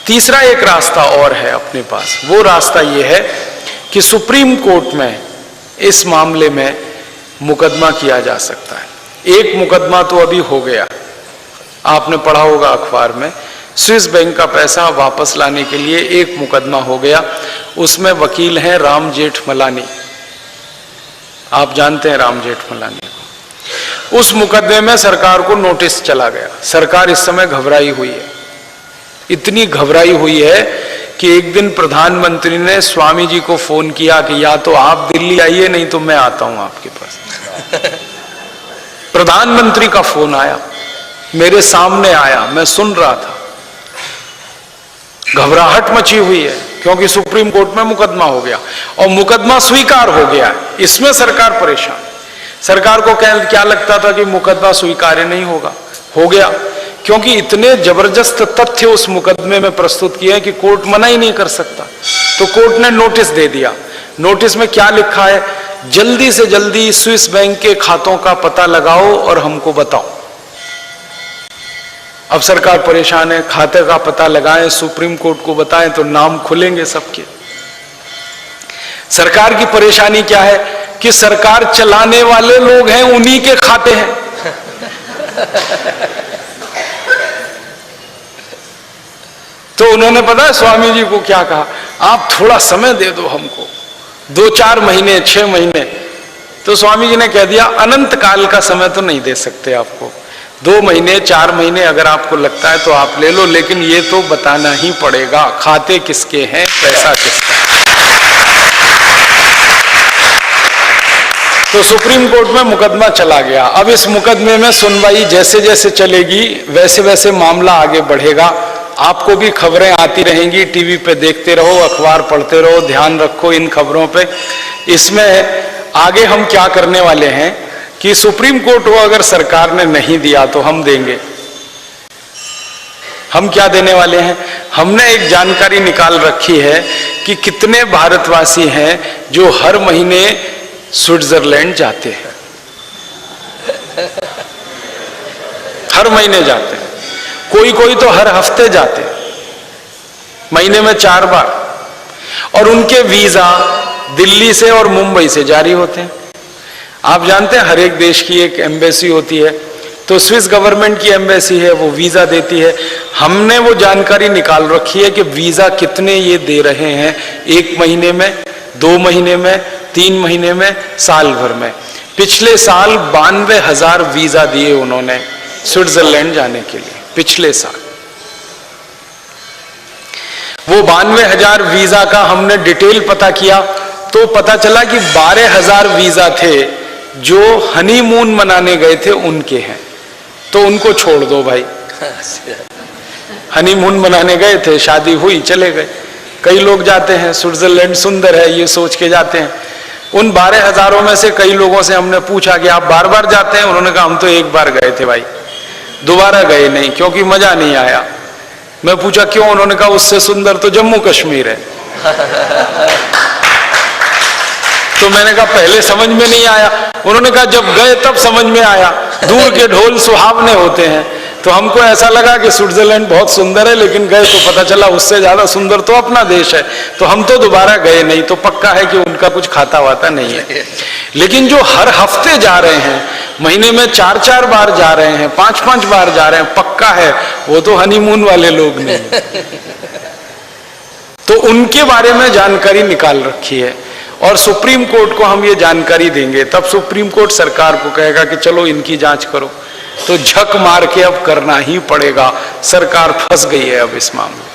तीसरा एक रास्ता और है अपने पास। वो रास्ता ये है कि सुप्रीम कोर्ट में इस मामले में मुकदमा किया जा सकता है। एक मुकदमा तो अभी हो गया, आपने पढ़ा होगा अखबार में, स्विस बैंक का पैसा वापस लाने के लिए एक मुकदमा हो गया। उसमें वकील हैं राम जेठमलानी, आप जानते हैं राम जेठमलानी को। उस मुकदमे में सरकार को नोटिस चला गया। सरकार इस समय घबराई हुई है, इतनी घबराई हुई है कि एक दिन प्रधानमंत्री ने स्वामी जी को फोन किया कि या तो आप दिल्ली आइए नहीं तो मैं आता हूं आपके पास। प्रधानमंत्री का फोन आया, मेरे सामने आया, मैं सुन रहा था। घबराहट मची हुई है क्योंकि सुप्रीम कोर्ट में मुकदमा हो गया और मुकदमा स्वीकार हो गया। इसमें सरकार परेशान। सरकार को क्या लगता था कि मुकदमा स्वीकार्य नहीं होगा, हो गया, क्योंकि इतने जबरदस्त तथ्य उस मुकदमे में प्रस्तुत किए हैं कि कोर्ट मना ही नहीं कर सकता। तो कोर्ट ने नोटिस दे दिया। नोटिस में क्या लिखा है, जल्दी से जल्दी स्विस बैंक के खातों का पता लगाओ और हमको बताओ। अब सरकार परेशान है, खाते का पता लगाएं, सुप्रीम कोर्ट को बताएं तो नाम खुलेंगे सबके। सरकार की परेशानी क्या है कि सरकार चलाने वाले लोग हैं, उन्हीं के खाते हैं। तो उन्होंने पता है स्वामी जी को क्या कहा, आप थोड़ा समय दे दो हमको, 2-4 महीने 6 महीने। तो स्वामी जी ने कह दिया अनंत काल का समय तो नहीं दे सकते आपको, 2 महीने 4 महीने अगर आपको लगता है तो आप ले लो, लेकिन ये तो बताना ही पड़ेगा खाते किसके हैं, पैसा किसका है। तो सुप्रीम कोर्ट में मुकदमा चला गया। अब इस मुकदमे में सुनवाई जैसे जैसे चलेगी वैसे वैसे मामला आगे बढ़ेगा। आपको भी खबरें आती रहेंगी, टीवी पे देखते रहो, अखबार पढ़ते रहो, ध्यान रखो इन खबरों पे। इसमें आगे हम क्या करने वाले हैं कि सुप्रीम कोर्ट को अगर सरकार ने नहीं दिया तो हम देंगे। हम क्या देने वाले हैं, हमने एक जानकारी निकाल रखी है कि कितने भारतवासी हैं जो हर महीने स्विट्जरलैंड जाते हैं। हर महीने जाते हैं, कोई कोई तो हर हफ्ते जाते हैं, महीने में 4 बार। और उनके वीजा दिल्ली से और मुंबई से जारी होते हैं। आप जानते हैं हर एक देश की एक एम्बेसी होती है, तो स्विस गवर्नमेंट की एम्बेसी है, वो वीजा देती है। हमने वो जानकारी निकाल रखी है कि वीजा कितने ये दे रहे हैं, 1 महीने में, 2 महीने में, 3 महीने में, साल भर में। पिछले साल 92,000 वीजा दिए उन्होंने स्विट्जरलैंड जाने के लिए, पिछले साल। वो 92,000 वीजा का हमने डिटेल पता किया तो पता चला कि 12,000 वीजा थे जो हनीमून मनाने गए थे उनके हैं, तो उनको छोड़ दो भाई। हनीमून मनाने गए थे, शादी हुई, चले गए। कई लोग जाते हैं, स्विट्जरलैंड सुंदर है ये सोच के जाते हैं। उन 12,000 में से कई लोगों से हमने पूछा कि आप बार बार जाते हैं? उन्होंने कहा हम तो एक बार गए थे भाई, दोबारा गए नहीं क्योंकि मजा नहीं आया। मैं पूछा क्यों? उन्होंने कहा उससे सुंदर तो जम्मू कश्मीर है। तो मैंने कहा पहले समझ में नहीं आया। उन्होंने कहा जब गए तब समझ में आया, दूर के ढोल सुहावने होते हैं। तो हमको ऐसा लगा कि स्विट्जरलैंड बहुत सुंदर है, लेकिन गए तो पता चला उससे ज्यादा सुंदर तो अपना देश है। तो हम तो दोबारा गए नहीं, तो पक्का है कि उनका कुछ खाता वाता नहीं है। लेकिन जो हर हफ्ते जा रहे हैं, महीने में 4-4 बार जा रहे हैं, 5-5 बार जा रहे हैं, पक्का है वो तो हनीमून वाले लोग नहीं। तो उनके बारे में जानकारी निकाल रखी है और सुप्रीम कोर्ट को हम ये जानकारी देंगे, तब सुप्रीम कोर्ट सरकार को कहेगा कि चलो इनकी जांच करो। तो झक मार के अब करना ही पड़ेगा, सरकार फंस गई है अब इस मामले।